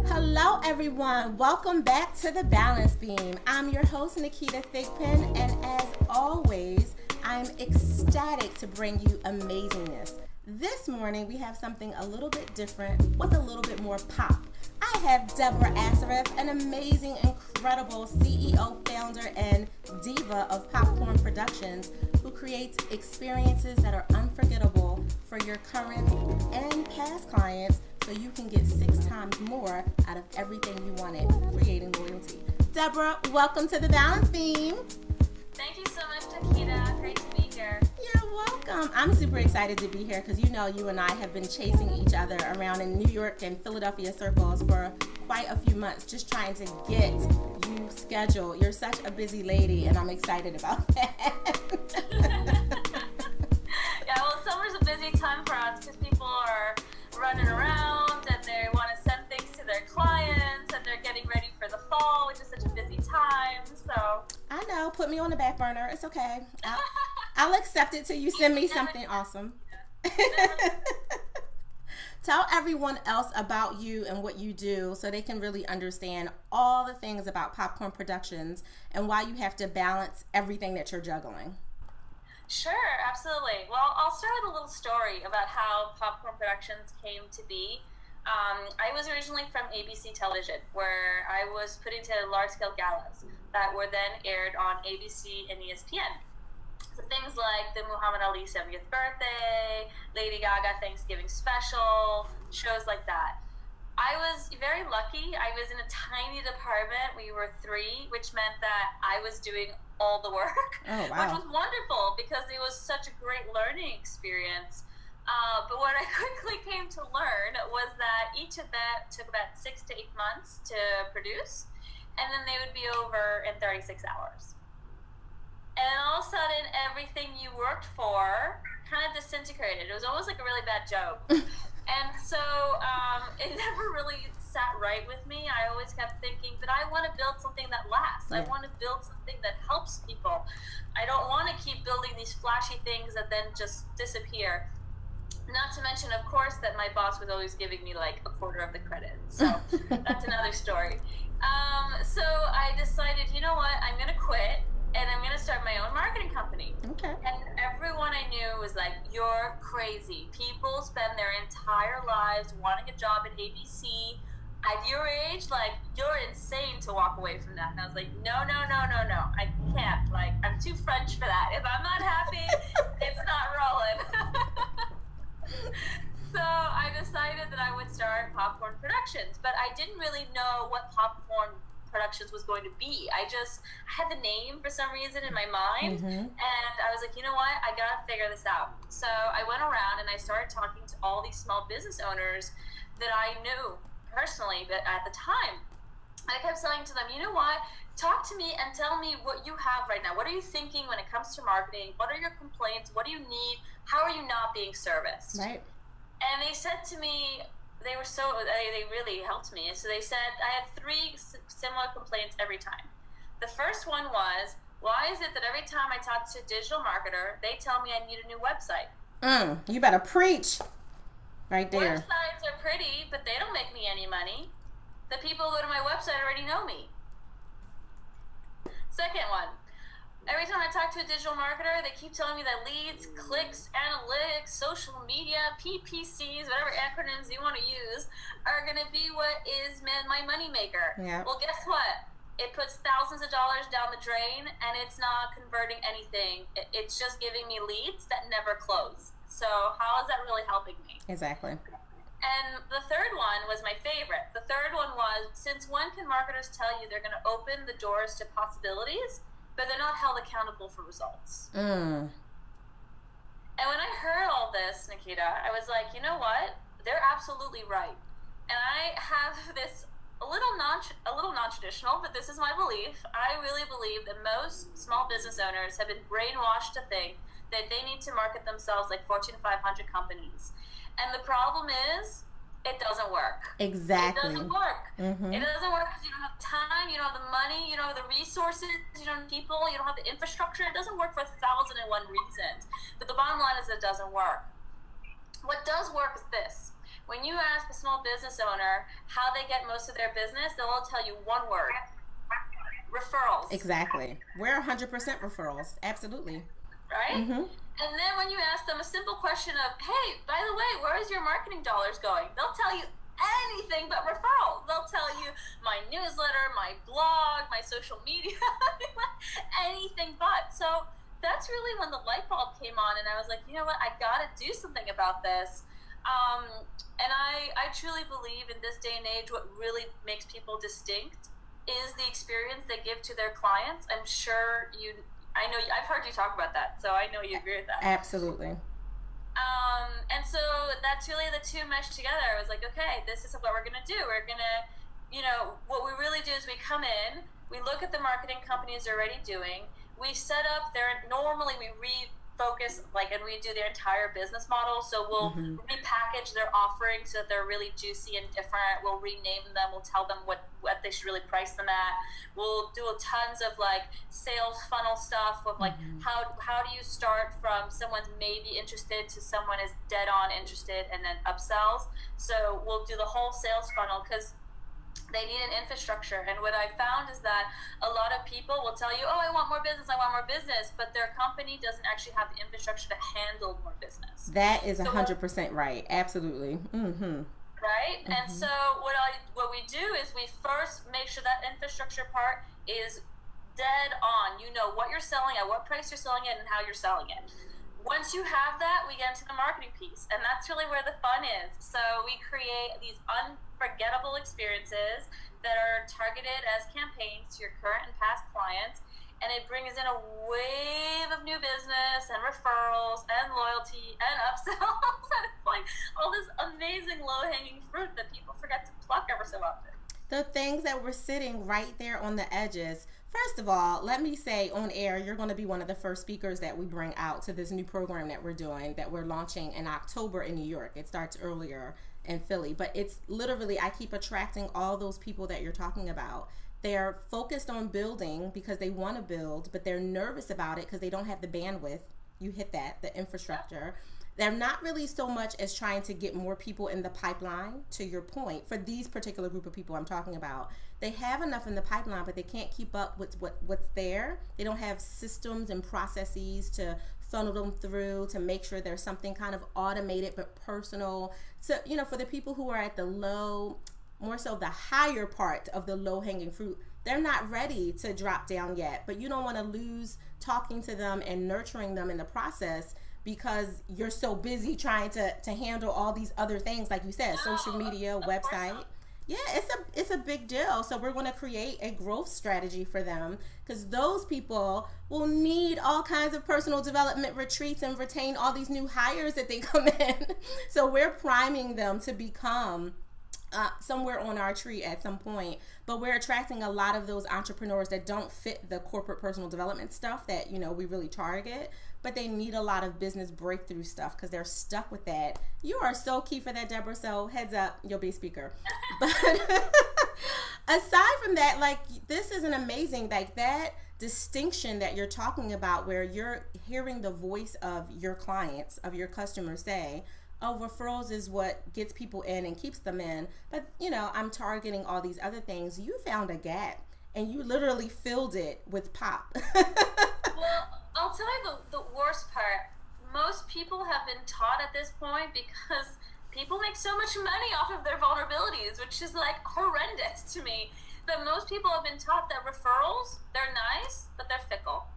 Hello everyone, welcome back to the Balance Beam. I'm your host Naketa Thigpen, and as always, I'm ecstatic to bring you amazingness. This morning we have something a little bit different with a little bit more pop. I have Deborah Asseraf, an amazing, incredible CEO, founder, and diva of Popcorn Productions, who creates experiences that are unforgettable for your current and past clients, so you can get 6 times more out of everything you wanted, creating loyalty. Deborah, welcome to the Balance Beam. Thank you so much, Naketa. Great to be here. You're welcome. I'm super excited to be here because you know you and I have been chasing each other around in New York and Philadelphia circles for quite a few months, just trying to get you scheduled. You're such a busy lady, and I'm excited about that. Yeah, well, summer's a busy time for us because people are running around and they want to send things to their clients and they're getting ready for the fall, which is such a busy time. So I know, put me on the back burner. It's okay. I'll accept it till you send me something awesome. Tell everyone else about you and what you do so they can really understand all the things about Popcorn Productions and why you have to balance everything that you're juggling. Sure, absolutely. Well, I'll start with a little story about how Popcorn Productions came to be. I was originally from ABC Television, where I was put into large-scale galas that were then aired on ABC and ESPN. So things like the Muhammad Ali 70th birthday, Lady Gaga Thanksgiving special, shows like that. I was very lucky. I was in a tiny department. We were 3, which meant that I was doing all the work, oh, wow. which was wonderful because it was such a great learning experience. But what I quickly came to learn was that each event took about 6 to 8 months to produce, and then they would be over in 36 hours. And all of a sudden, everything you worked for kind of disintegrated. It was almost like a really bad joke. And so it never really sat right with me. I always kept thinking, but I want to build something that lasts. Yeah. I want to build something that helps people. I don't want to keep building these flashy things that then just disappear. Not to mention, of course, that my boss was always giving me like a quarter of the credit. So that's another story. So I decided, you know what, I'm going to quit. And I'm going to start my own marketing company. Okay. And everyone I knew was like, you're crazy. People spend their entire lives wanting a job at ABC. At your age, like, you're insane to walk away from that. And I was like, no. I can't. Like, I'm too French for that. If I'm not happy, it's not rolling. So I decided that I would start Popcorn Productions. But I didn't really know what Popcorn Productions was going to be. I had the name for some reason in my mind, and I was like, you know what, I gotta figure this out. So I went around and I started talking to all these small business owners that I knew personally, but at the time I kept saying to them, you know what, talk to me and tell me what you have right now. What are you thinking when it comes to marketing? What are your complaints? What do you need? How are you not being serviced? Right. And they said to me, they really helped me. So they said, I had 3 similar complaints every time. The first one was, why is it that every time I talk to a digital marketer, they tell me I need a new website? You better preach right there. Websites are pretty, but they don't make me any money. The people who go to my website already know me. Second one, every time I talk to a digital marketer, they keep telling me that leads, clicks, analytics, social media, PPCs, whatever acronyms you want to use, are going to be what is my moneymaker. Yeah. Well, guess what? It puts thousands of dollars down the drain, and it's not converting anything. It's just giving me leads that never close. So how is that really helping me? Exactly. And the third one was my favorite. The third one was, since when can marketers tell you they're going to open the doors to possibilities, but they're not held accountable for results? And when I heard all this, Naketa, I was like, you know what? They're absolutely right. And I have this a little non-traditional, but this is my belief. I really believe that most small business owners have been brainwashed to think that they need to market themselves like Fortune 500 companies. And the problem is, it doesn't work. Exactly. It doesn't work. It doesn't work because you don't have time, you don't have the money, you don't have the resources, you don't have people, you don't have the infrastructure. It doesn't work for 1,001 reasons. But the bottom line is it doesn't work. What does work is this. When you ask a small business owner how they get most of their business, they'll all tell you one word: referrals. Exactly. We're 100% referrals. Absolutely. Right? Mm-hmm. And then when you ask them a simple question of, hey, by the way, where is your marketing dollars going? They'll tell you anything but referrals. They'll tell you my newsletter, my blog, my social media, anything but. So that's really when the light bulb came on, and I was like, you know what, I gotta do something about this. And I truly believe in this day and age, what really makes people distinct is the experience they give to their clients. I'm sure I know I've heard you talk about that, so I know you agree with that. Absolutely. And so that's really the two meshed together. I was like, okay, this is what we're gonna do. We're gonna, what we really do is we come in, we look at the marketing companies are already doing, we set up normally we refocus, and we do their entire business model. So we'll repackage their offerings so that they're really juicy and different. We'll rename them. We'll tell them what they should really price them at. We'll do tons of sales funnel stuff of how do you start from someone's maybe interested to someone is dead on interested, and then upsells. So we'll do the whole sales funnel because they need an infrastructure. And what I found is that a lot of people will tell you, oh, I want more business, but their company doesn't actually have the infrastructure to handle more business. That is 100% right. Absolutely. Mm-hmm. Right? Mm-hmm. And so what we do is we first make sure that infrastructure part is dead on. You know what you're selling at, what price you're selling it, and how you're selling it. Once you have that, we get into the marketing piece, and that's really where the fun is. So we create these unforgettable experiences that are targeted as campaigns to your current and past clients, and it brings in a wave of new business and referrals and loyalty and upsells, and it's all this amazing low-hanging fruit that people forget to pluck ever so often. The things that were sitting right there on the edges. First of all, let me say on air, you're going to be one of the first speakers that we bring out to this new program that we're doing, that we're launching in October in New York. It starts earlier in Philly, but it's literally, I keep attracting all those people that you're talking about. They're focused on building because they want to build, but they're nervous about it because they don't have the bandwidth. You hit that, the infrastructure. They're not really so much as trying to get more people in the pipeline, to your point, for these particular group of people I'm talking about. They have enough in the pipeline, but they can't keep up with what's there. They don't have systems and processes to funnel them through, to make sure there's something kind of automated but personal. So, for the people who are at the low, more so the higher part of the low-hanging fruit, they're not ready to drop down yet. But you don't want to lose talking to them and nurturing them in the process, because you're so busy trying to handle all these other things, like you said, social media, website. Yeah, it's a big deal. So we're going to create a growth strategy for them, because those people will need all kinds of personal development retreats and retain all these new hires that they come in. So we're priming them to become somewhere on our tree at some point, but we're attracting a lot of those entrepreneurs that don't fit the corporate personal development stuff that we really target, but they need a lot of business breakthrough stuff because they're stuck with that. You are so key for that, Deborah, so heads up, you'll be a speaker. But aside from that, this is an amazing, that distinction that you're talking about, where you're hearing the voice of your clients, of your customers say, oh, referrals is what gets people in and keeps them in, but I'm targeting all these other things. You found a gap and you literally filled it with pop. Well, I'll tell you the worst part. Most people have been taught at this point, because people make so much money off of their vulnerabilities, which is horrendous to me, that most people have been taught that referrals, they're nice, but they're fickle.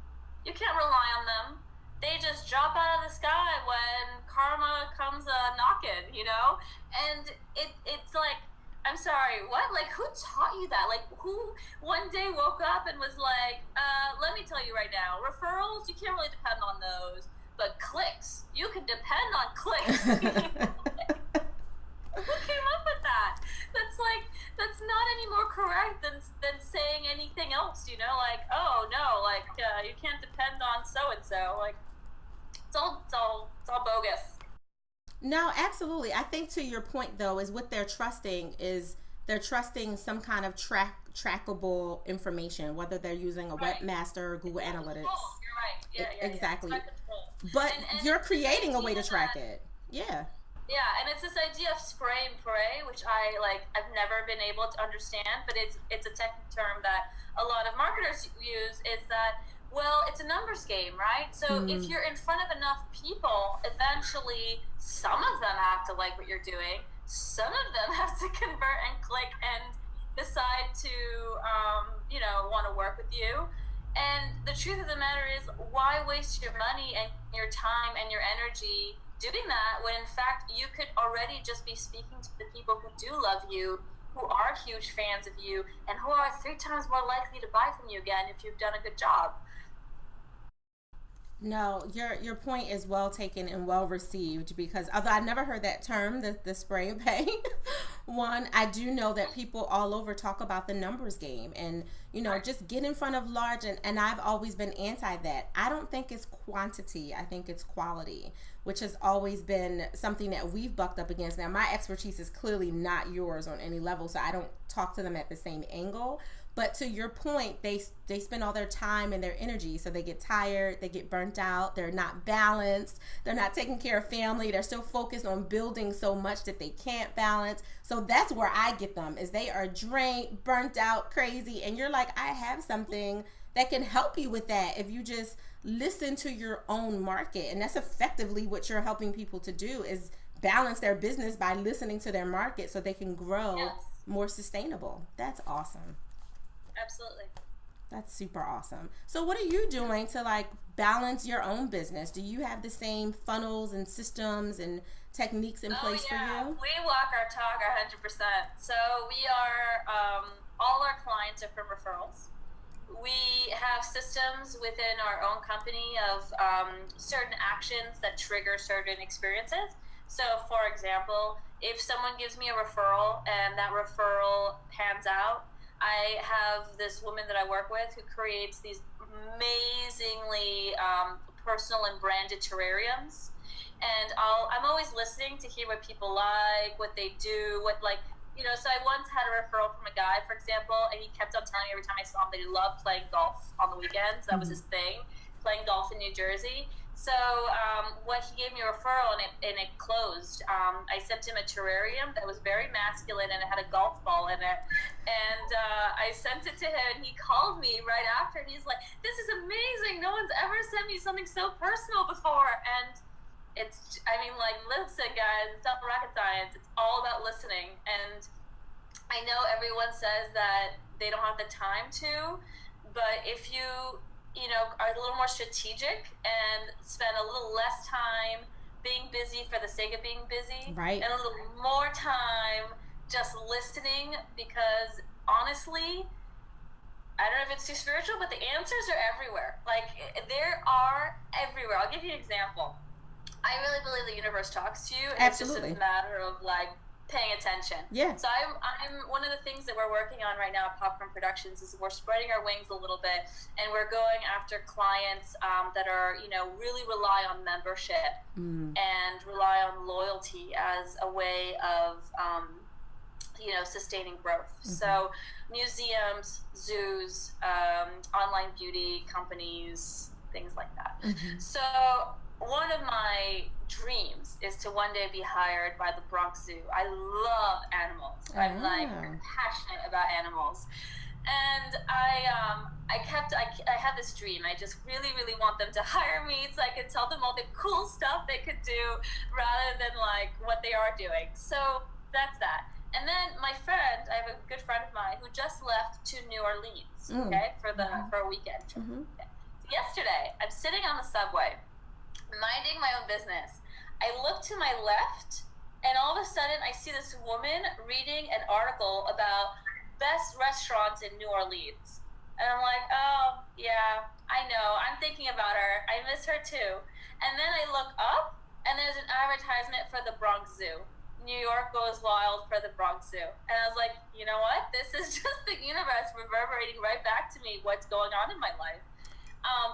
You can't rely on them. They just drop out of the sky when karma comes knocking, and it's I'm sorry, what? Who taught you that? Who one day woke up and was let me tell you right now, referrals, you can't really depend on those, but clicks, you can depend on clicks. Who came up with that? That's not any more correct than saying anything else, oh no, you can't depend on so-and-so, it's all bogus. No, absolutely. I think to your point, though, is what they're trusting some kind of trackable information, whether they're using a webmaster or Google Analytics. You're right. Yeah, exactly. But and you're creating a way to track it. Yeah. Yeah, and it's this idea of spray and pray, which I've never been able to understand, but it's a technical term that a lot of marketers use. Is that, well, it's a numbers game, right? So if you're in front of enough people, eventually some of them have to like what you're doing, some of them have to convert and click and decide to want to work with you. And the truth of the matter is, why waste your money and your time and your energy doing that when in fact you could already just be speaking to the people who do love you, who are huge fans of you, and who are 3 times more likely to buy from you again if you've done a good job. No, your point is well taken and well received, because although I never heard that term, the spray and pay one, I do know that people all over talk about the numbers game and, just get in front of large, and I've always been anti that. I don't think it's quantity, I think it's quality, which has always been something that we've bucked up against. Now, my expertise is clearly not yours on any level, so I don't talk to them at the same angle. But to your point, they spend all their time and their energy, so they get tired, they get burnt out, they're not balanced, they're not taking care of family, they're still focused on building so much that they can't balance. So that's where I get them, is they are drained, burnt out, crazy, and you're like, I have something that can help you with that if you just listen to your own market. And that's effectively what you're helping people to do, is balance their business by listening to their market so they can grow more sustainable. That's awesome. Absolutely. That's super awesome. So what are you doing to balance your own business? Do you have the same funnels and systems and techniques in place for you? We walk our talk 100%. So we are, all our clients are from referrals. We have systems within our own company of certain actions that trigger certain experiences. So for example, if someone gives me a referral and that referral pans out, I have this woman that I work with who creates these amazingly personal and branded terrariums, and I'm always listening to hear what people like, what they do, So I once had a referral from a guy, for example, and he kept on telling me every time I saw him that he loved playing golf on the weekends. That was his thing, playing golf in New Jersey. So he gave me a referral, and it closed. I sent him a terrarium that was very masculine, and it had a golf ball in it. And I sent it to him, and he called me right after, and he's like, "This is amazing. No one's ever sent me something so personal before." And listen, guys, it's not rocket science. It's all about listening. And I know everyone says that they don't have the time to, but if you are a little more strategic and spend a little less time being busy for the sake of being busy, right, and a little more time just listening, because honestly, I don't know if it's too spiritual, but the answers are everywhere. There are everywhere. I'll give you an example. I really believe the universe talks to you. And absolutely. It's just a matter of paying attention. Yeah. So I'm one of the things that we're working on right now at Popcorn Productions is we're spreading our wings a little bit, and we're going after clients that are really rely on membership and rely on loyalty as a way of sustaining growth. So museums, zoos, online beauty companies, things like that. So one of my dreams is to one day be hired by the Bronx Zoo. I love animals. I'm passionate about animals. And I had this dream. I just really, really want them to hire me so I could tell them all the cool stuff they could do rather than what they are doing. So that's that. And then my friend, I have a good friend of mine who just left to New Orleans, for a weekend trip. Okay. So yesterday, I'm sitting on the subway, minding my own business. I look to my left, and all of a sudden I see this woman reading an article about best restaurants in New Orleans. And I'm like, oh, yeah, I know. I'm thinking about her. I miss her too. And then I look up, and there's an advertisement for the Bronx Zoo. New York goes wild for the Bronx Zoo. And I was like, you know what? This is just the universe reverberating right back to me what's going on in my life.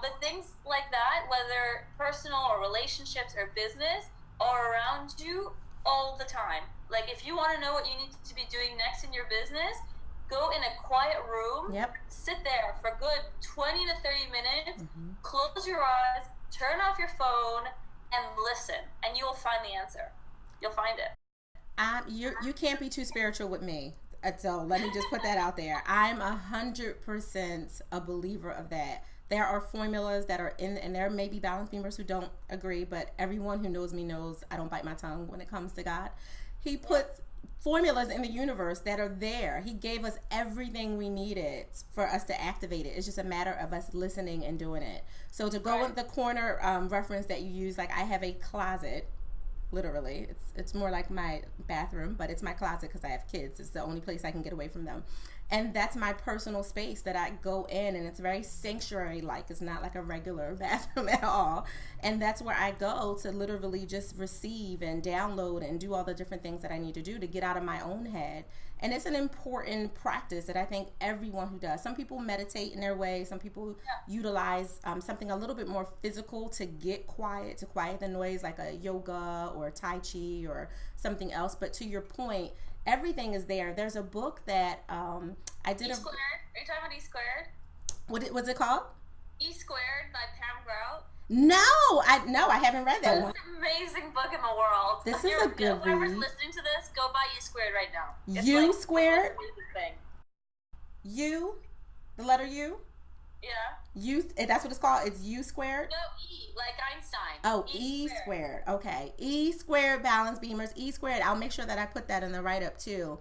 But things like that, whether personal or relationships or business, are around you all the time. If you want to know what you need to be doing next in your business, go in a quiet room, sit there for a good 20 to 30 minutes, close your eyes, turn off your phone and listen, and you will find the answer. You'll find it. You can't be too spiritual with me. So let me just put that out there. I'm 100% a believer of that. There are formulas that are in, and there may be balance beamers who don't agree, but everyone who knows me knows I don't bite my tongue when it comes to God. He puts formulas in the universe that are there. He gave us everything we needed for us to activate it. It's just a matter of us listening and doing it. So to go with the corner reference that you use, like I have a closet. Literally, it's more like my bathroom, but it's my closet because I have kids. It's the only place I can get away from them. And that's my personal space that I go in, and it's very sanctuary-like. It's not like a regular bathroom at all. And that's where I go to literally just receive and download and do all the different things that I need to do to get out of my own head. And it's an important practice that I think everyone who does. Some people meditate in their way. Some people utilize something a little bit more physical to get quiet, to quiet the noise, like a yoga or Tai Chi or something else. But to your point, everything is there. There's a book that I did. E Squared? Are you talking about E Squared? What's it called? E Squared by Pam Grout. No, I haven't read that one. It's an amazing book in the world. This is a good read. Whoever's listening to this, go buy U Squared right now. It's U like Squared? the most amazing thing. U? The letter U? Yeah. U, that's what it's called? It's U Squared? No, E, like Einstein. Oh, E Squared. Okay. E Squared balance beamers. E Squared. I'll make sure that I put that in the write-up too.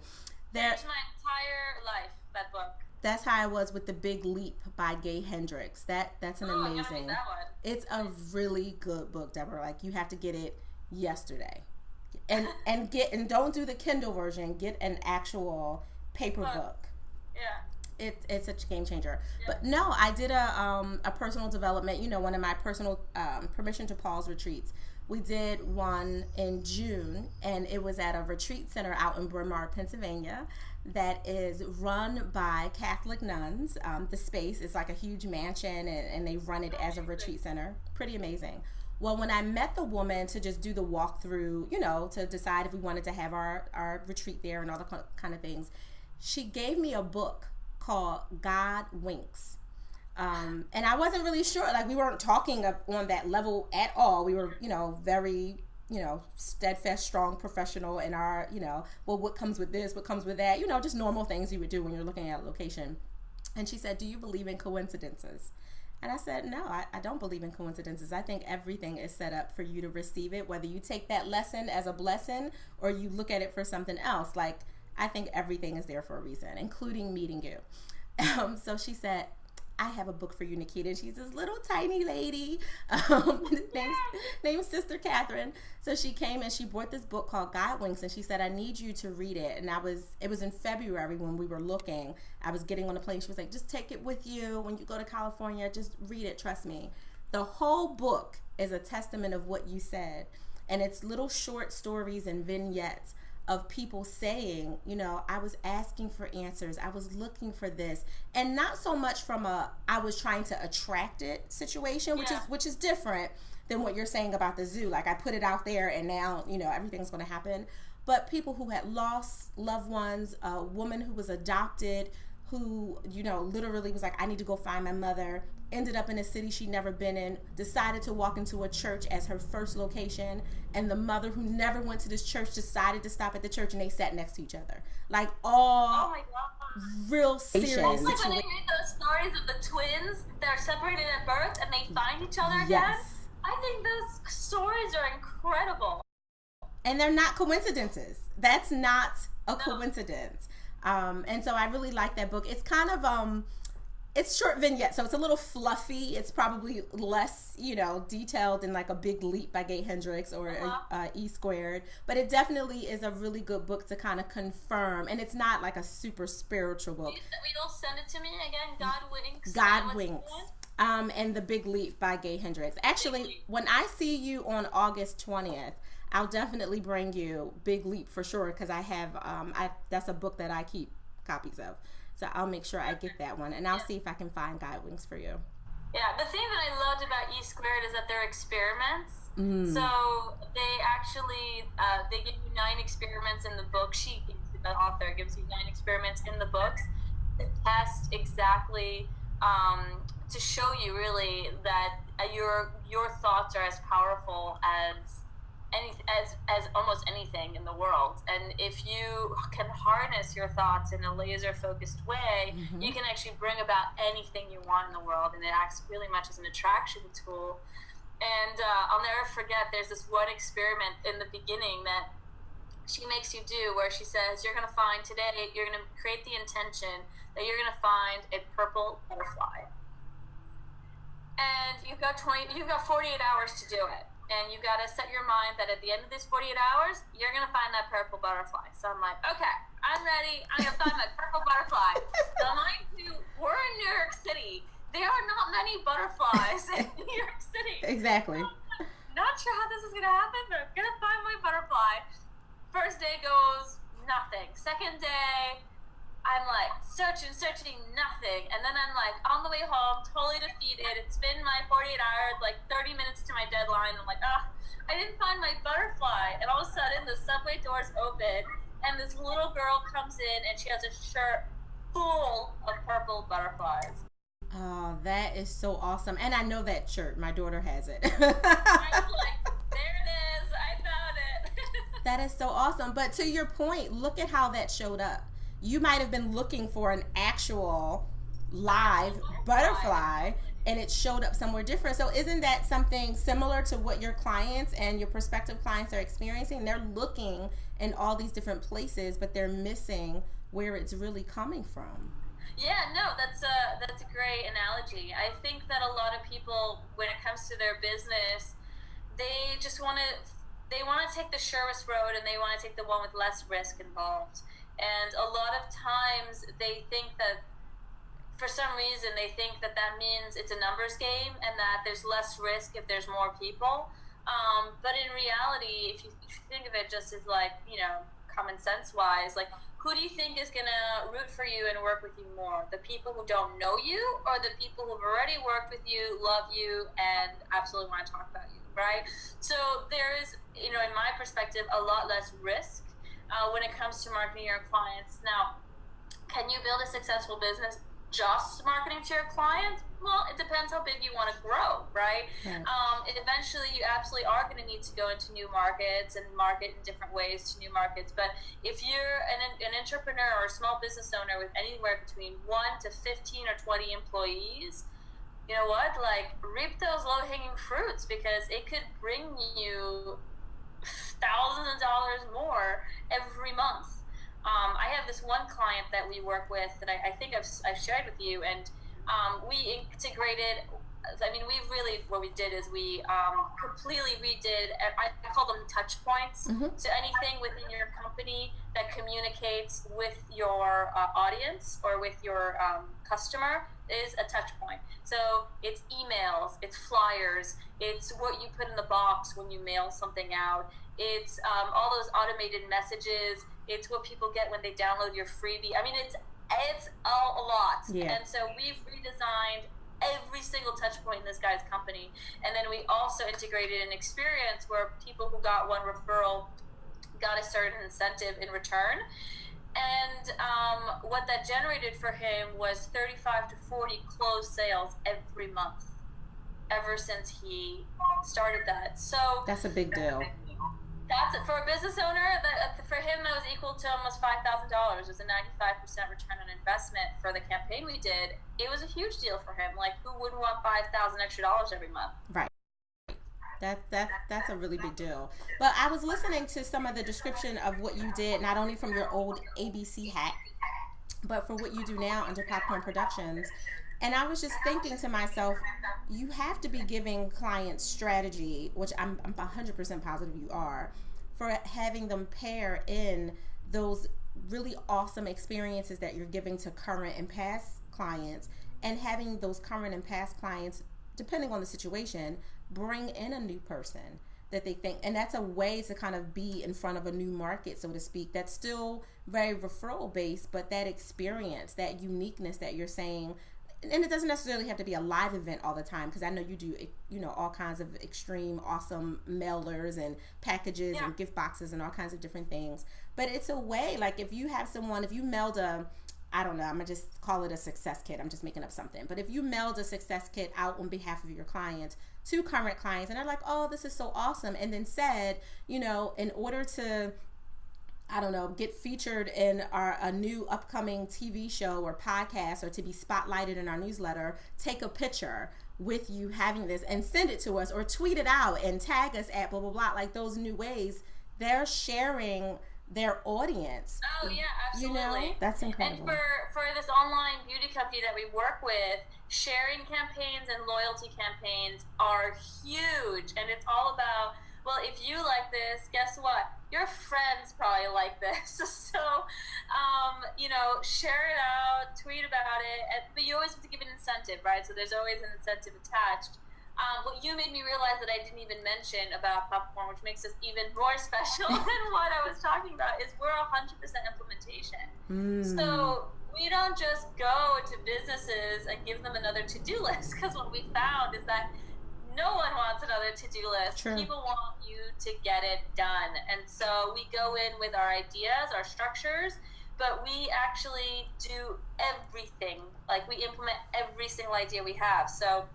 There's my entire life, that book. That's how I was with The Big Leap by Gay Hendricks. That's an amazing. I gotta read that one. It's a really good book, Deborah. Like, you have to get it yesterday. And don't do the Kindle version. Get an actual paper book. Yeah. It's such a game changer. Yeah. But no, I did a personal development, one of my personal Permission to Pause retreats. We did one in June, and it was at a retreat center out in Bryn Mawr, Pennsylvania, that is run by Catholic nuns. The space is like a huge mansion, and they run it as a retreat center. Pretty amazing. Well, when I met the woman to just do the walkthrough, to decide if we wanted to have our retreat there and all the kind of things, she gave me a book called God Winks. And I wasn't really sure, like we weren't talking on that level at all. We were, very, steadfast, strong, professional in our, well, what comes with this, what comes with that, just normal things you would do when you're looking at a location. And she said, do you believe in coincidences? And I said, no, I don't believe in coincidences. I think everything is set up for you to receive it, whether you take that lesson as a blessing or you look at it for something else. Like, I think everything is there for a reason, including meeting you. So she said, I have a book for you, Naketa. And she's this little tiny lady named Sister Catherine. So she came and she brought this book called God Winks, and she said, I need you to read it. And it was in February when we were looking. I was getting on a plane. She was like, just take it with you when you go to California. Just read it. Trust me. The whole book is a testament of what you said. And it's little short stories and vignettes of people saying, I was asking for answers. I was looking for this. And not so much from I was trying to attract it situation, which is different than what you're saying about the zoo. Like, I put it out there and now, everything's going to happen. But people who had lost loved ones, a woman who was adopted, who, literally was like, I need to go find my mother, ended up in a city she'd never been in, decided to walk into a church as her first location, and the mother who never went to this church decided to stop at the church, and they sat next to each other. Like, all oh my God. Real serious. It's like when I hear those stories of the twins that are separated at birth and they find each other again. I think those stories are incredible. And they're not coincidences. That's not a coincidence. And so I really like that book. It's kind of it's short vignette, so it's a little fluffy. It's probably less, detailed than like A Big Leap by Gay Hendricks or E Squared. But it definitely is a really good book to kind of confirm. And it's not like a super spiritual book. You'll send it to me again. God Winks. God Winks. And The Big Leap by Gay Hendricks. Actually, when I see you on August 20th, I'll definitely bring you Big Leap for sure, because I have that's a book that I keep copies of. So I'll make sure I get that one, and I'll see if I can find God Winks for you. Yeah, the thing that I loved about E Squared is that they're experiments. So they actually they give you 9 experiments in the book. The author gives you 9 experiments in the books to test exactly to show you really that your thoughts are as powerful as as almost anything in the world. And if you can harness your thoughts in a laser focused way, you can actually bring about anything you want in the world, and it acts really much as an attraction tool. And I'll never forget, there's this one experiment in the beginning that she makes you do, where she says, you're going to find today, you're going to create the intention that you're going to find a purple butterfly, and you've got 48 hours to do it. And you got to set your mind that at the end of these 48 hours, you're going to find that purple butterfly. So I'm like, okay, I'm ready. I'm going to find my purple butterfly. So mind you, we're in New York City. There are not many butterflies in New York City. Exactly. Not sure how this is going to happen, but I'm going to find my butterfly. First day goes, nothing. Second day, I'm like searching, nothing. And then I'm like on the way home, totally defeated. It's been my 48 hours, like 30 minutes to my deadline. I'm like, I didn't find my butterfly. And all of a sudden the subway doors open and this little girl comes in and she has a shirt full of purple butterflies. Oh, that is so awesome. And I know that shirt. My daughter has it. I'm like, there it is. I found it. That is so awesome. But to your point, look at how that showed up. You might have been looking for an actual live butterfly and it showed up somewhere different. So isn't that something similar to what your clients and your prospective clients are experiencing? They're looking in all these different places, but they're missing where it's really coming from. Yeah, no, that's a great analogy. I think that a lot of people, when it comes to their business, they just want to take the surest road, and they want to take the one with less risk involved. And a lot of times they think that, for some reason, they think that means it's a numbers game and that there's less risk if there's more people. But in reality, if you think of it just as like, common sense wise, like, who do you think is going to root for you and work with you more? The people who don't know you, or the people who've already worked with you, love you, and absolutely want to talk about you, right? So there is, in my perspective, a lot less risk when it comes to marketing your clients. Now, can you build a successful business just marketing to your clients? Well, it depends how big you want to grow, right? Eventually, you absolutely are going to need to go into new markets and market in different ways to new markets. But if you're an entrepreneur or a small business owner with anywhere between 1 to 15 or 20 employees, you know what? Like, reap those low-hanging fruits, because it could bring you thousands of dollars more every month. I have this one client that we work with that I think I've shared with you, and we integrated. What we did is we completely redid. I call them touch points. So anything within your company that communicates with your audience or with your customer is a touch point. So it's emails, it's flyers, it's what you put in the box when you mail something out. It's all those automated messages. It's what people get when they download your freebie. I mean, it's a lot. Yeah. And so we've redesigned every single touch point in this guy's company. And then we also integrated an experience where people who got one referral got a certain incentive in return. And what that generated for him was 35 to 40 closed sales every month, ever since he started that. So that's a big deal. That's it. For a business owner, for him, that was equal to almost $5,000. It was a 95% return on investment for the campaign we did. It was a huge deal for him. Like, who wouldn't want $5,000 extra every month? Right. That's a really big deal. But I was listening to some of the description of what you did, not only from your old ABC hat, but for what you do now under Popcorn Productions. And I was just thinking to myself, you have to be giving clients strategy, which I'm 100% positive you are, for having them pair in those really awesome experiences that you're giving to current and past clients, and having those current and past clients, depending on the situation, bring in a new person that they think, and that's a way to kind of be in front of a new market, so to speak, that's still very referral based, but that experience, that uniqueness that you're saying. And it doesn't necessarily have to be a live event all the time, because I know you do, all kinds of extreme, awesome mailers and packages and gift boxes and all kinds of different things. But it's a way, like if you have someone, if you mailed a I don't know, I'm gonna just call it a success kit. I'm just making up something. But if you mailed a success kit out on behalf of your clients to current clients, and they're like, oh, this is so awesome, and then said, you know, in order to, I don't know, get featured in a new upcoming TV show or podcast, or to be spotlighted in our newsletter, take a picture with you having this and send it to us, or tweet it out and tag us at blah, blah, blah. Like those new ways, they're sharing their audience. Oh yeah, absolutely. You know, that's incredible. And for this online beauty company that we work with, sharing campaigns and loyalty campaigns are huge. And it's all about, well, if you like this, guess what? Your friends probably like this. So, you know, share it out, tweet about it, but you always have to give an incentive, right? So there's always an incentive attached. What you made me realize that I didn't even mention about popcorn, which makes us even more special than what I was talking about, is we're 100% implementation. So we don't just go to businesses and give them another to-do list, because what we found is that no one wants another to-do list. True. People want you to get it done. And so we go in with our ideas, our structures, but we actually do everything. Like, we implement every single idea we have. So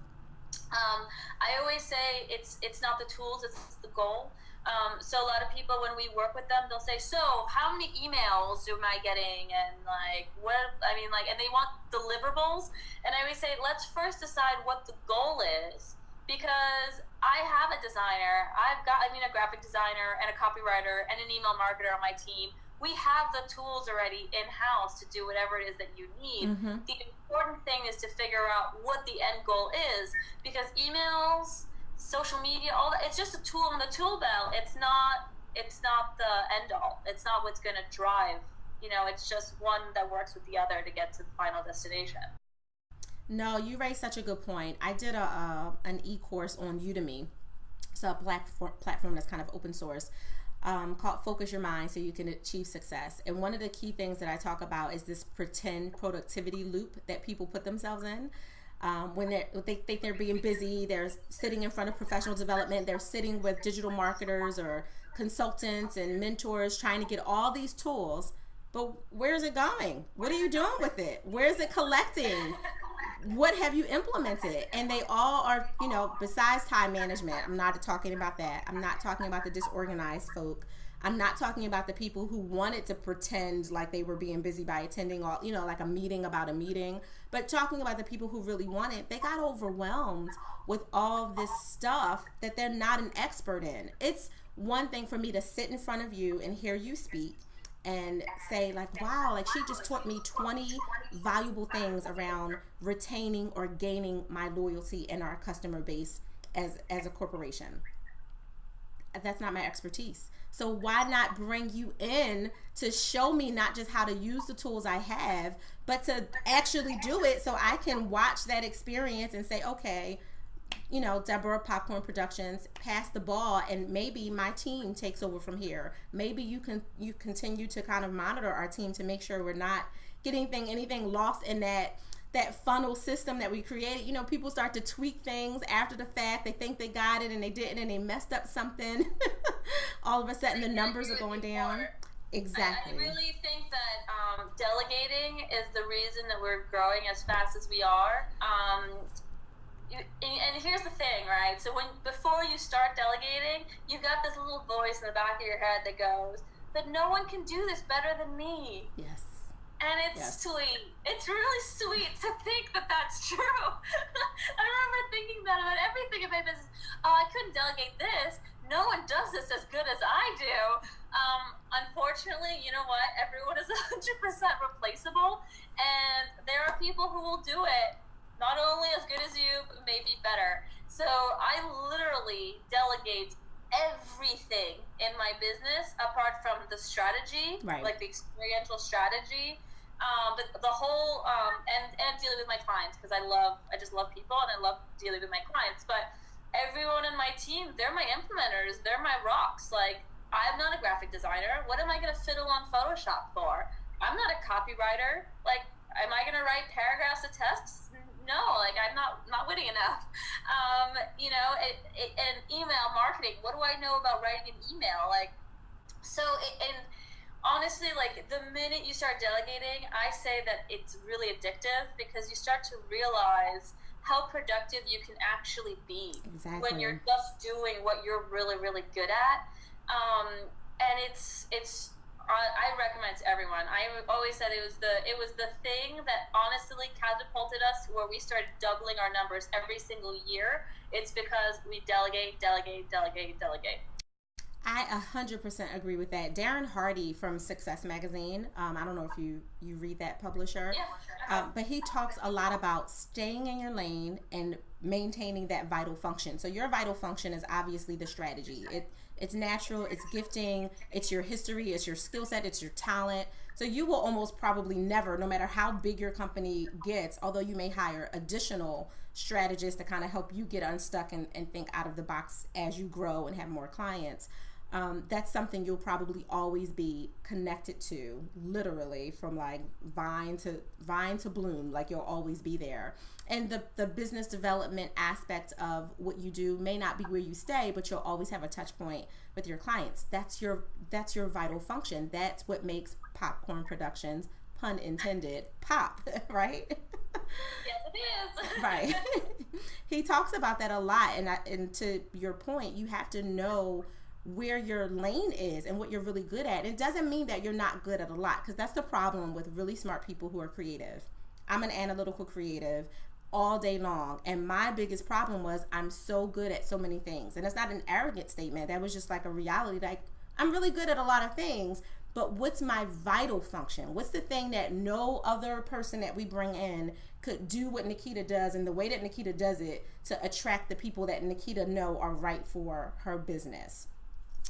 I always say it's not the tools, it's the goal. So a lot of people, when we work with them, they'll say, so how many emails am I getting? And like, what, I mean, like, and they want deliverables. And I always say, let's first decide what the goal is. Because I have a designer, a graphic designer and a copywriter and an email marketer on my team. We have the tools already in-house to do whatever it is that you need. The important thing is to figure out what the end goal is, because emails, social media, all that, it's just a tool on the tool belt. It's not the end all. It's not what's going to drive. You know, it's just one that works with the other to get to the final destination. No, you raised such a good point. I did an e-course on Udemy. It's a platform that's kind of open source, called Focus Your Mind So You Can Achieve Success. And one of the key things that I talk about is this pretend productivity loop that people put themselves in. When they think they're being busy, they're sitting in front of professional development, they're sitting with digital marketers or consultants and mentors trying to get all these tools. But where's it going? What are you doing with it? Where is it collecting? What have you implemented? And they all are, you know, besides time management, I'm not talking about that. I'm not talking about the disorganized folk. I'm not talking about the people who wanted to pretend like they were being busy by attending all, you know, like a meeting about a meeting, but talking about the people who really wanted, they got overwhelmed with all this stuff that they're not an expert in. It's one thing for me to sit in front of you and hear you speak and say like, wow, like she just taught me 20 valuable things around retaining or gaining my loyalty in our customer base as a corporation. That's not my expertise. So why not bring you in to show me not just how to use the tools I have, but to actually do it so I can watch that experience and say, okay, you know, Deborah Popcorn Productions, pass the ball, and maybe my team takes over from here. Maybe you continue to kind of monitor our team to make sure we're not getting anything lost in that funnel system that we created. You know, people start to tweak things after the fact. They think they got it and they didn't, and they messed up something. All of a sudden the numbers are going down. Exactly. I really think that delegating is the reason that we're growing as fast as we are. And here's the thing, right? So before you start delegating, you've got this little voice in the back of your head that goes, but no one can do this better than me. Yes. And it's sweet. It's really sweet to think that that's true. I remember thinking that about everything in my business. Oh, I couldn't delegate this. No one does this as good as I do. Unfortunately, you know what? Everyone is 100% replaceable. And there are people who will do it not only as good as you, but maybe better. So I literally delegate everything in my business apart from the strategy, right, like the experiential strategy, the whole and dealing with my clients, because I just love people and I love dealing with my clients. But everyone in my team, they're my implementers, they're my rocks. Like, I'm not a graphic designer. What am I going to fiddle on Photoshop for? I'm not a copywriter. Like, am I going to write paragraphs of tests? No, like, I'm not witty enough. You know, and email marketing, what do I know about writing an email? Like, so, and honestly, like the minute you start delegating, I say that it's really addictive because you start to realize how productive you can actually be when you're just doing what you're really, really good at. And I recommend to everyone. I always said it was the thing that honestly catapulted us where we started doubling our numbers every single year. It's because we delegate. I 100% agree with that. Darren Hardy from Success Magazine, I don't know if you read that publisher, but he talks a lot about staying in your lane and maintaining that vital function. So your vital function is obviously the strategy. It's natural, it's gifting, it's your history, it's your skill set, it's your talent. So you will almost probably never, no matter how big your company gets, although you may hire additional strategists to kind of help you get unstuck and think out of the box as you grow and have more clients. That's something you'll probably always be connected to, literally from like vine to bloom, like you'll always be there. And the business development aspect of what you do may not be where you stay, but you'll always have a touch point with your clients. That's your vital function. That's what makes Popcorn Productions, pun intended, pop, right? Yes, it is. Right. He talks about that a lot, and to your point, you have to know where your lane is and what you're really good at. It doesn't mean that you're not good at a lot, because that's the problem with really smart people who are creative. I'm an analytical creative all day long, and my biggest problem was I'm so good at so many things. And it's not an arrogant statement. That was just like a reality. Like, I'm really good at a lot of things, but what's my vital function? What's the thing that no other person that we bring in could do what Naketa does, and the way that Naketa does it to attract the people that Naketa know are right for her business?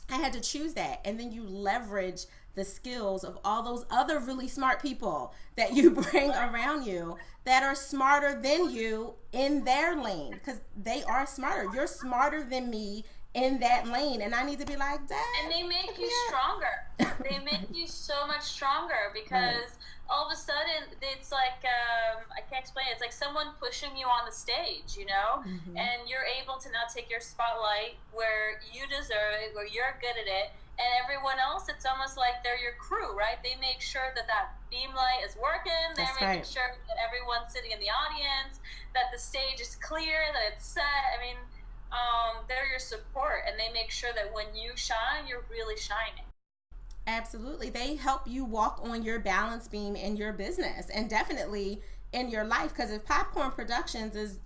I had to choose that. And then you leverage the skills of all those other really smart people that you bring around you that are smarter than you in their lane, because they are smarter. You're smarter than me in that lane, and I need to be like that. And they make you stronger. They make you so much stronger because all of a sudden it's like I can't explain it. It's like someone pushing you on the stage, you know, and you're able to now take your spotlight where you deserve it, where you're good at it. And everyone else, it's almost like they're your crew, right? They make sure that beam light is working. They're making sure that everyone's sitting in the audience, that the stage is clear, that it's set. I mean, they're your support, and they make sure that when you shine, you're really shining. Absolutely. They help you walk on your balance beam in your business, and definitely in your life, because if Popcorn Productions is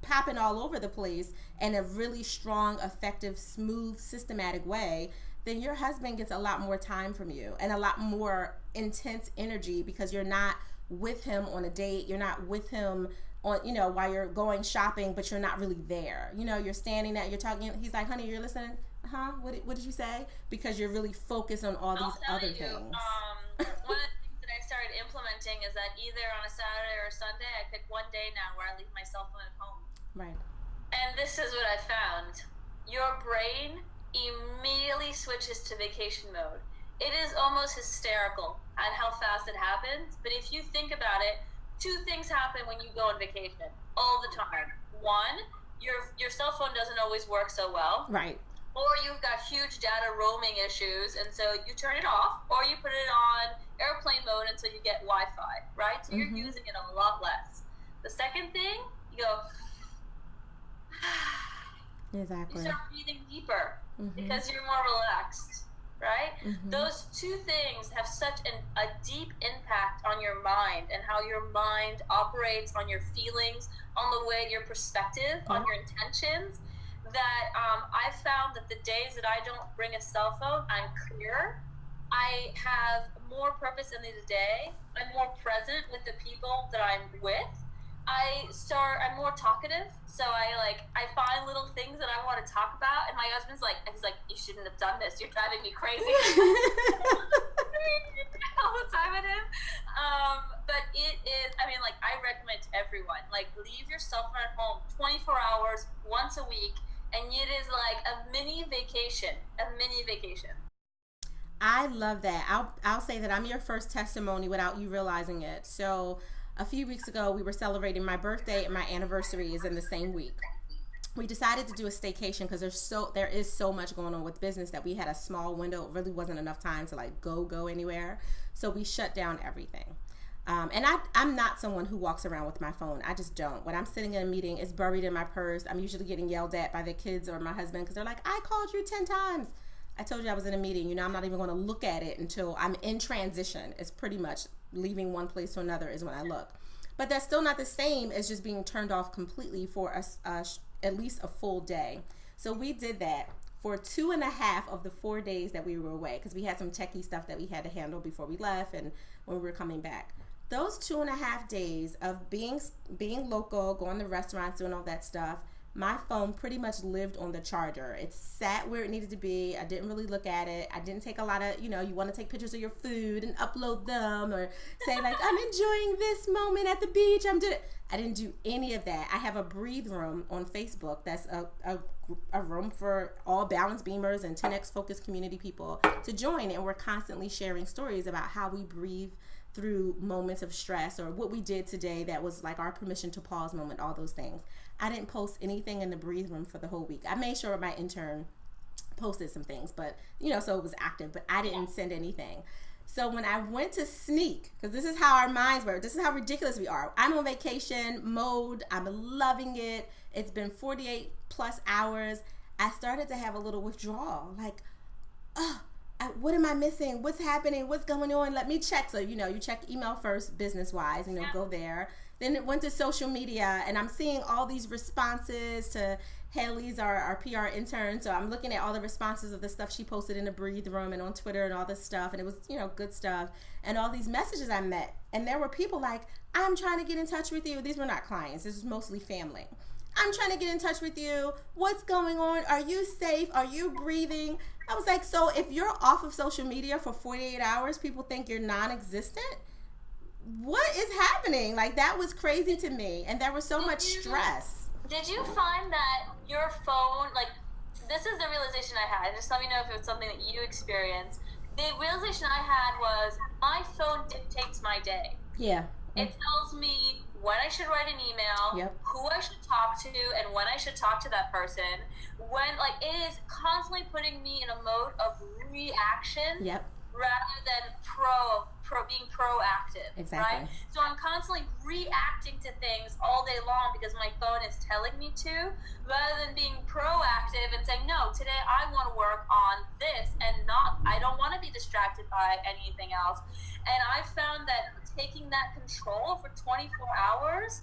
popping all over the place in a really strong, effective, smooth, systematic way, then your husband gets a lot more time from you and a lot more intense energy, because you're not with him on a date. You're not with him on, you know, while you're going shopping, but you're not really there. You know, you're standing there, you're talking. He's like, honey, you're listening? Huh? What did you say? Because you're really focused on all these other things. One of the things that I started implementing is that either on a Saturday or a Sunday, I pick one day now where I leave my cell phone at home. Right. And this is what I found. Your brain immediately switches to vacation mode. It is almost hysterical at how fast it happens, but if you think about it, two things happen when you go on vacation all the time. One, your cell phone doesn't always work so well. Right. Or you've got huge data roaming issues, and so you turn it off, or you put it on airplane mode until you get Wi-Fi, right? So you're using it a lot less. The second thing, you go, exactly. You start breathing deeper because you're more relaxed, right? Those two things have such a deep impact on your mind and how your mind operates, on your feelings, on the way, your perspective, on your intentions, that I found that the days that I don't bring a cell phone, I'm clearer. I have more purpose in the day. I'm more present with the people that I'm with. I'm more talkative, so I find little things that I want to talk about, and my husband's like, you shouldn't have done this, you're driving me crazy. All the time with him. But it is, I mean, I recommend to everyone, leave your cell phone at home 24 hours once a week, and it is like a mini vacation. I love that. I'll say that I'm your first testimony without you realizing it. So a few weeks ago, we were celebrating my birthday, and my anniversary is in the same week. we decided to do a staycation because there is so much going on with business that we had a small window. It really wasn't enough time to like go anywhere. So we shut down everything. And I'm not someone who walks around with my phone. I just don't. When I'm sitting in a meeting, it's buried in my purse. I'm usually getting yelled at by the kids or my husband because they're like, I called you 10 times. I told you I was in a meeting. You know, I'm not even going to look at it until I'm in transition. It's pretty much leaving one place to another is when I look. But that's still not the same as just being turned off completely for at least a full day. So we did that for 2.5 of the 4 days that we were away because we had some techie stuff that we had to handle before we left and when we were coming back. Those 2.5 days of being local, going to restaurants, doing all that stuff, my phone pretty much lived on the charger. It sat where it needed to be. I didn't really look at it. I didn't take a lot of, you want to take pictures of your food and upload them or say like, I'm enjoying this moment at the beach. I didn't do any of that. I have a breathe room on Facebook. That's a room for all Balance Beamers and 10X Focus community people to join. And we're constantly sharing stories about how we breathe through moments of stress or what we did today that was like our permission to pause moment, all those things. I didn't post anything in the breathe room for the whole week. I made sure my intern posted some things, but so it was active, but I didn't send anything. So when I went to sneak, because this is how our minds work, this is how ridiculous we are. I'm on vacation mode. I'm loving it. It's been 48 plus hours. I started to have a little withdrawal, like, what am I missing? What's happening? What's going on? Let me check. So, you check email first, business-wise, go there. Then it went to social media, and I'm seeing all these responses to Haley's, our PR intern. So I'm looking at all the responses of the stuff she posted in the breathe room and on Twitter and all this stuff. And it was, good stuff. And all these messages I met. And there were people like, I'm trying to get in touch with you. These were not clients. This was mostly family. I'm trying to get in touch with you. What's going on? Are you safe? Are you breathing? I was like, so if you're off of social media for 48 hours, people think you're non-existent? What is happening? Like, that was crazy to me. And there was so much stress. Did you find that your phone, like, this is the realization I had. Just let me know if it was something that you experienced. The realization I had was my phone dictates my day. Yeah. It tells me when I should write an email, Yep. who I should talk to, and when I should talk to that person. It is constantly putting me in a mode of reaction. Yep. Rather than being proactive, Exactly. right? So I'm constantly reacting to things all day long because my phone is telling me to, rather than being proactive and saying, no, today I want to work on this and I don't want to be distracted by anything else. And I found that taking that control for 24 hours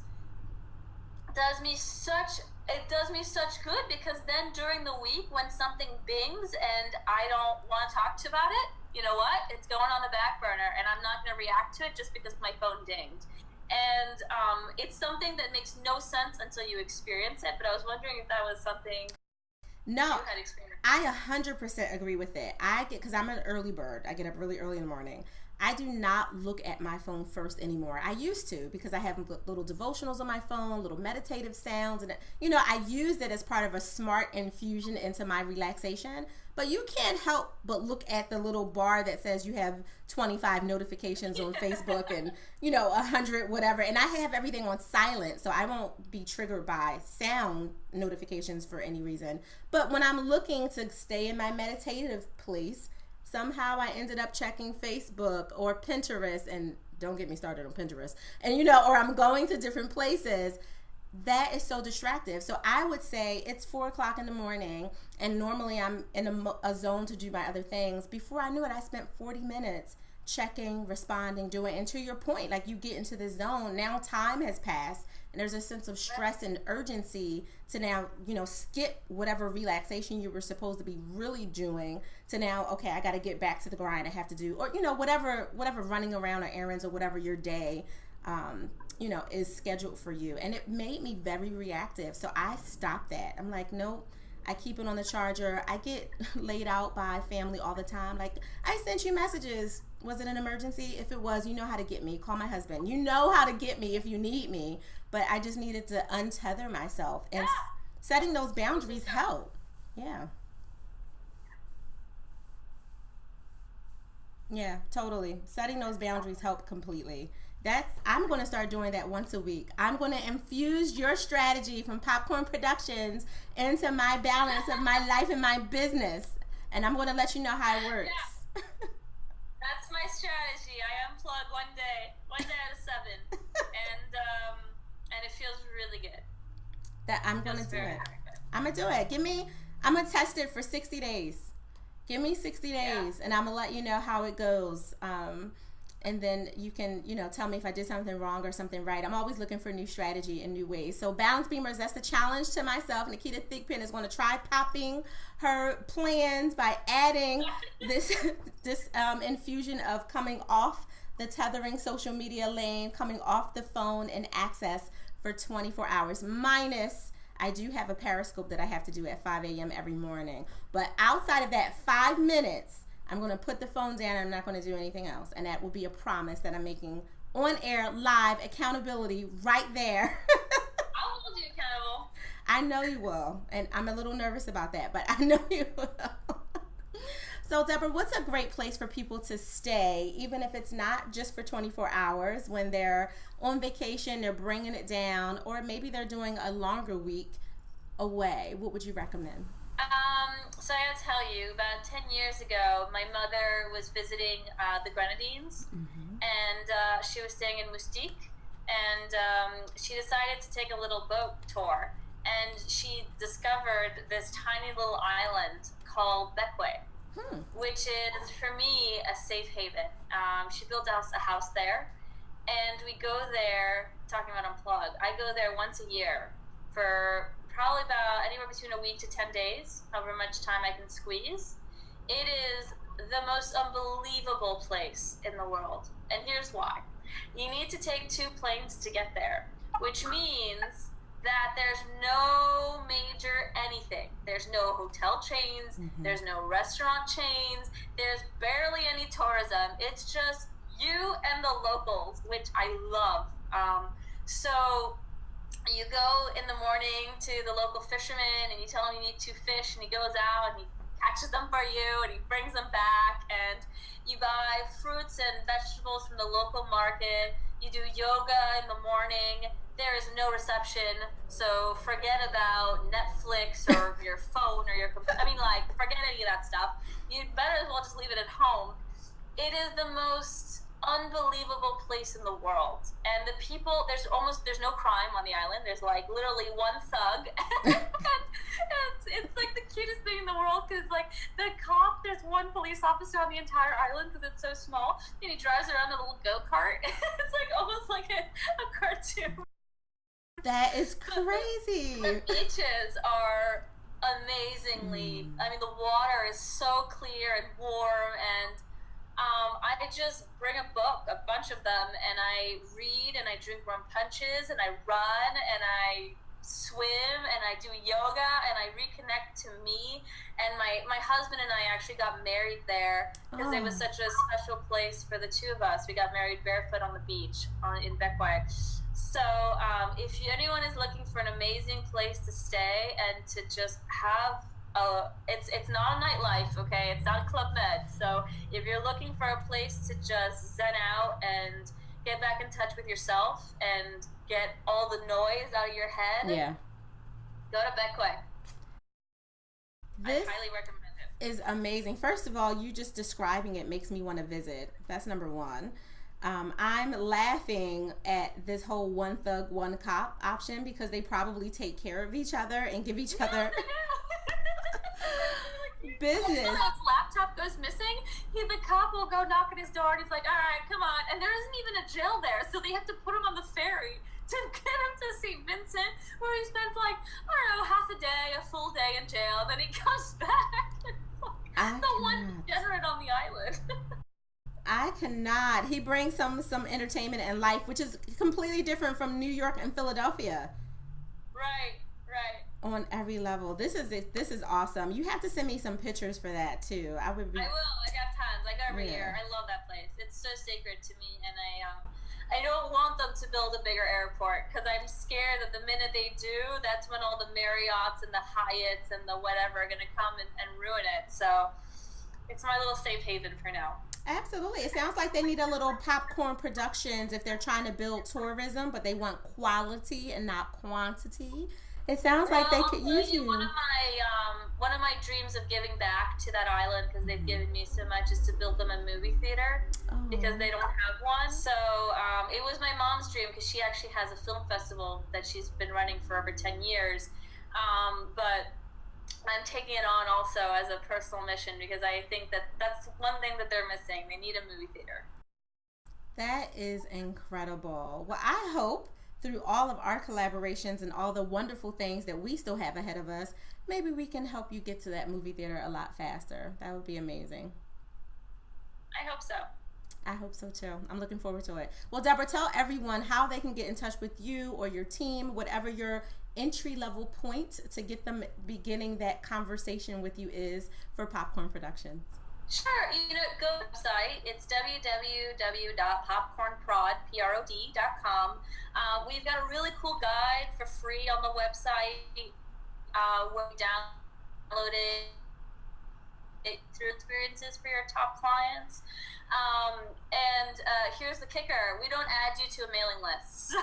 does me such good, because then during the week when something bings and I don't want to talk about it, you know what? It's going on the back burner, and I'm not going to react to it just because my phone dinged. And it's something that makes no sense until you experience it, but I was wondering if that was something you had experienced. I 100% agree with it. Because I'm an early bird. I get up really early in the morning. I do not look at my phone first anymore. I used to, because I have little devotionals on my phone, little meditative sounds, and I used it as part of a smart infusion into my relaxation. But you can't help but look at the little bar that says you have 25 notifications on Facebook and 100 whatever, and I have everything on silent, so I won't be triggered by sound notifications for any reason. But when I'm looking to stay in my meditative place, somehow I ended up checking Facebook or Pinterest, and don't get me started on Pinterest, and or I'm going to different places. That is so distractive. So I would say it's 4 o'clock in the morning, and normally I'm in a zone to do my other things. Before I knew it, I spent 40 minutes checking, responding, doing. And to your point, like, you get into this zone. Now time has passed, and there's a sense of stress and urgency to now, skip whatever relaxation you were supposed to be really doing to now, okay, I got to get back to the grind I have to do, or, whatever running around or errands or whatever your day, is scheduled for you. And it made me very reactive. So I stopped that. I'm like, nope. I keep it on the charger. I get laid out by family all the time. Like, I sent you messages. Was it an emergency? If it was, you know how to get me. Call my husband. You know how to get me if you need me. But I just needed to untether myself. And setting those boundaries help. Yeah. Yeah, totally. Setting those boundaries help completely. I'm going to start doing that once a week. I'm going to infuse your strategy from Popcorn Productions into my balance of my life and my business. And I'm going to let you know how it works. Yeah. That's my strategy. I unplug one day out of 7. And it feels really good. That I'm going to do it. I'm going to do it. I'm going to test it for 60 days. Give me 60 days and I'm going to let you know how it goes. And then you can, tell me if I did something wrong or something right. I'm always looking for new strategy and new ways. So Balance Beamers, that's the challenge to myself. Naketa Thigpen is going to try popping her plans by adding this infusion of coming off the tethering social media lane, coming off the phone and access for 24 hours. Minus, I do have a Periscope that I have to do at 5 a.m. every morning. But outside of that 5 minutes, I'm going to put the phone down and I'm not going to do anything else. And that will be a promise that I'm making on air, live, accountability right there. I'll hold you accountable. I know you will. And I'm a little nervous about that, but I know you will. So, Deborah, what's a great place for people to stay, even if it's not just for 24 hours, when they're on vacation, they're bringing it down, or maybe they're doing a longer week away? What would you recommend? So I gotta tell you, about 10 years ago, my mother was visiting the Grenadines, and she was staying in Moustique, and she decided to take a little boat tour, and she discovered this tiny little island called Bequia, which is, for me, a safe haven. She built us a house there, and we go there, talking about unplug, I go there once a year for probably about anywhere between a week to 10 days, however much time I can squeeze. It is the most unbelievable place in the world. And here's why. You need to take 2 planes to get there, which means that there's no major anything. There's no hotel chains, there's no restaurant chains, there's barely any tourism. It's just you and the locals, which I love. So you go in the morning to the local fisherman and you tell him you need 2 fish, and he goes out and he catches them for you and he brings them back, and you buy fruits and vegetables from the local market. You do yoga in the morning. There is no reception, so forget about Netflix or your phone or your computer. I mean, forget any of that stuff. You'd better as well just leave it at home. It is the most unbelievable place in the world, and the people, there's no crime on the island. There's literally one thug and it's the cutest thing in the world, because the cop, there's one police officer on the entire island because it's so small, and he drives around in a little go-kart. It's almost like a cartoon. That is crazy. The beaches are amazingly, I mean, the water is so clear and warm, and I just bring a book, a bunch of them, and I read and I drink rum punches and I run and I swim and I do yoga and I reconnect to me. And my husband and I actually got married there because it was such a special place for the 2 of us. We got married barefoot on the beach in Bequia. So if anyone is looking for an amazing place to stay and to just have it's not a nightlife, okay? It's not Club Med. So if you're looking for a place to just zen out and get back in touch with yourself and get all the noise out of your head, go to Bequia. This I highly recommend it. Is amazing. First of all, you just describing it makes me want to visit. That's number one. I'm laughing at this whole one thug, one cop option because they probably take care of each other and give each other business. When his laptop goes missing, the cop will go knock at his door and he's like, all right, come on. And there isn't even a jail there, so they have to put him on the ferry to get him to St. Vincent, where he spends half a day, a full day in jail, and then he comes back. The one degenerate on the island. I cannot. He brings some entertainment and life, which is completely different from New York and Philadelphia. Right. On every level. This is awesome. You have to send me some pictures for that too. I will. I got tons. I go every year. I love that place. It's so sacred to me, and I don't want them to build a bigger airport because I'm scared that the minute they do, that's when all the Marriotts and the Hyatts and the whatever are going to come and ruin it. So it's my little safe haven for now. Absolutely. It sounds like they need a little Popcorn Productions if they're trying to build tourism, but they want quality and not quantity. It sounds Well, like they I'll could tell use you you. one of my dreams of giving back to that island, because they've given me so much, is to build them a movie theater, because Oh. they don't have one. So it was my mom's dream, because she actually has a film festival that she's been running for over 10 years. But I'm taking it on also as a personal mission, because I think that that's one thing that they're missing. They need a movie theater. That is incredible. Well, I hope through all of our collaborations and all the wonderful things that we still have ahead of us, maybe we can help you get to that movie theater a lot faster. That would be amazing. I hope so. I hope so too. I'm looking forward to it. Well, Deborah, tell everyone how they can get in touch with you or your team, whatever your entry level point to get them beginning that conversation with you is for Popcorn Productions. Sure, go to the website. It's www.popcornprod.com. We've got a really cool guide for free on the website where we downloaded it through experiences for your top clients. And here's the kicker: we don't add you to a mailing list, so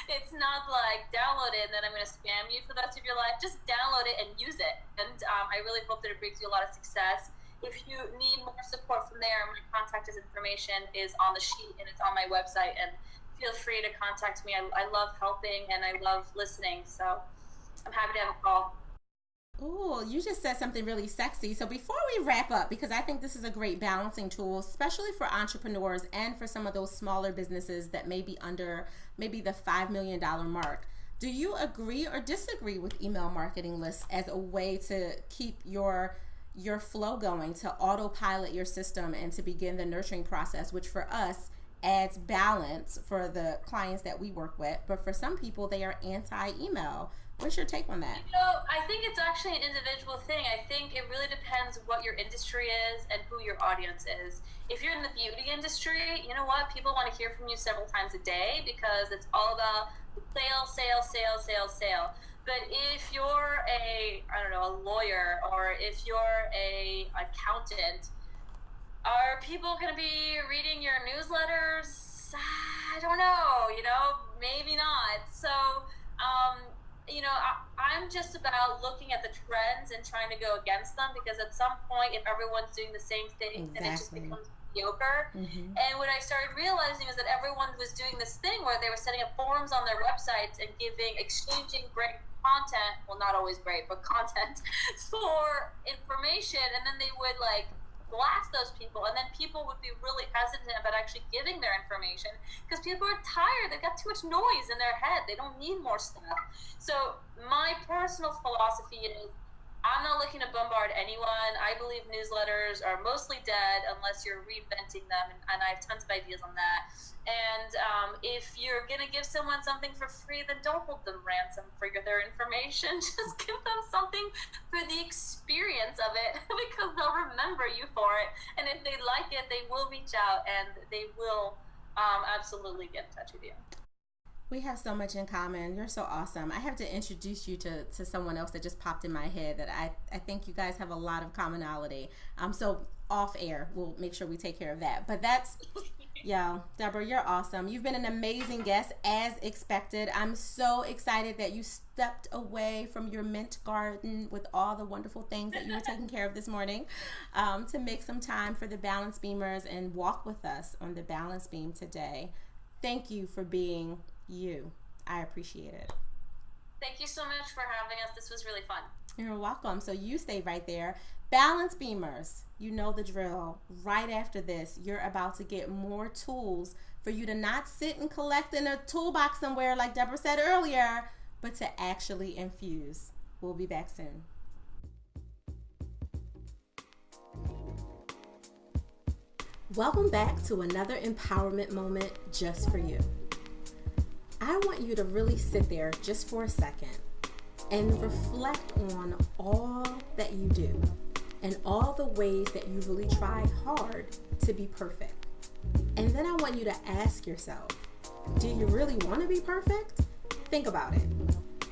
it's not like download it and then I'm going to spam you for the rest of your life. Just download it and use it. And I really hope that it brings you a lot of success. If you need more support from there, my contact information is on the sheet and it's on my website. And feel free to contact me. I love helping and I love listening, so I'm happy to have a call. Oh, you just said something really sexy. So before we wrap up, because I think this is a great balancing tool, especially for entrepreneurs and for some of those smaller businesses that may be under maybe the $5 million mark. Do you agree or disagree with email marketing lists as a way to keep your flow going, to autopilot your system and to begin the nurturing process, which for us adds balance for the clients that we work with, but for some people they are anti-email. What's your take on that? I think it's actually an individual thing. I think it really depends what your industry is and who your audience is. If you're in the beauty industry, you know what? People want to hear from you several times a day because it's all about sale, sale, sale, sale, sale. But if you're a lawyer, or if you're a accountant, are people going to be reading your newsletters? I don't know, maybe not. So, I'm just about looking at the trends and trying to go against them, because at some point, if everyone's doing the same thing, then it just becomes mediocre. And what I started realizing is that everyone was doing this thing where they were setting up forums on their websites and exchanging great content, well, not always great, but content for information, and then they would blast those people, and then people would be really hesitant about actually giving their information because people are tired. They've got too much noise in their head. They don't need more stuff. So my personal philosophy is I'm not looking to bombard anyone. I believe newsletters are mostly dead unless you're reinventing them, and I have tons of ideas on that. And if you're going to give someone something for free, then don't hold them ransom for their information. Just give them something for the experience of it because they'll remember you for it. And if they like it, they will reach out and they will absolutely get in touch with you. We have so much in common. You're so awesome. I have to introduce you to someone else that just popped in my head that I think you guys have a lot of commonality. So off air, we'll make sure we take care of that. But that's, Deborah, you're awesome. You've been an amazing guest as expected. I'm so excited that you stepped away from your mint garden with all the wonderful things that you were taking care of this morning to make some time for the Balance Beamers and walk with us on the Balance Beam today. Thank you for being you. I appreciate it. Thank you so much for having us. This was really fun. You're welcome. So you stay right there. Balance Beamers, you know the drill. Right after this, you're about to get more tools for you to not sit and collect in a toolbox somewhere like Deborah said earlier, but to actually infuse. We'll be back soon. Welcome back to another empowerment moment just for you. I want you to really sit there just for a second and reflect on all that you do and all the ways that you really try hard to be perfect. And then I want you to ask yourself, do you really want to be perfect? Think about it.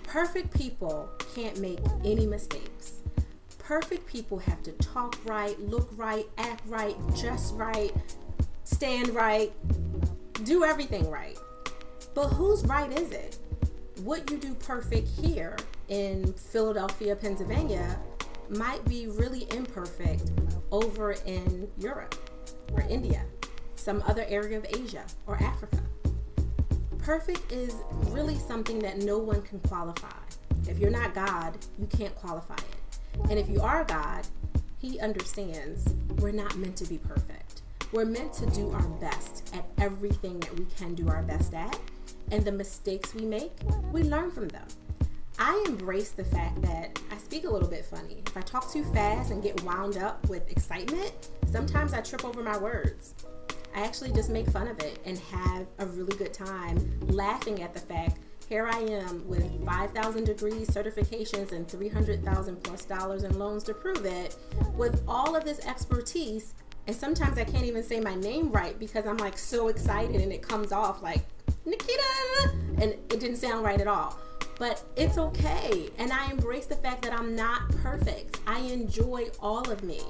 Perfect people can't make any mistakes. Perfect people have to talk right, look right, act right, dress right, stand right, do everything right. But whose right is it? What you do perfect here in Philadelphia, Pennsylvania might be really imperfect over in Europe or India, some other area of Asia or Africa. Perfect is really something that no one can qualify. If you're not God, you can't qualify it. And if you are God, He understands we're not meant to be perfect. We're meant to do our best at everything that we can do our best at. And the mistakes we make, we learn from them. I embrace the fact that I speak a little bit funny. If I talk too fast and get wound up with excitement, sometimes I trip over my words. I actually just make fun of it and have a really good time laughing at the fact, here I am with 5,000 degrees, certifications, and $300,000+ in loans to prove it, with all of this expertise, and sometimes I can't even say my name right because I'm like so excited and it comes off like, Naketa, and it didn't sound right at all. But it's okay, and I embrace the fact that I'm not perfect. I enjoy all of me.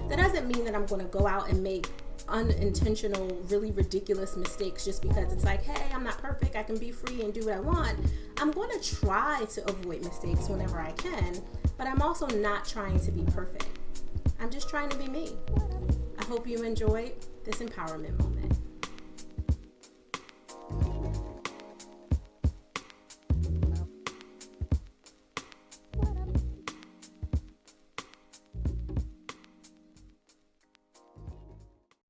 That doesn't mean that I'm going to go out and make unintentional, really ridiculous mistakes just because it's like, hey, I'm not perfect, I can be free and do what I want. I'm going to try to avoid mistakes whenever I can, but I'm also not trying to be perfect. I'm just trying to be me. I hope you enjoyed this empowerment moment.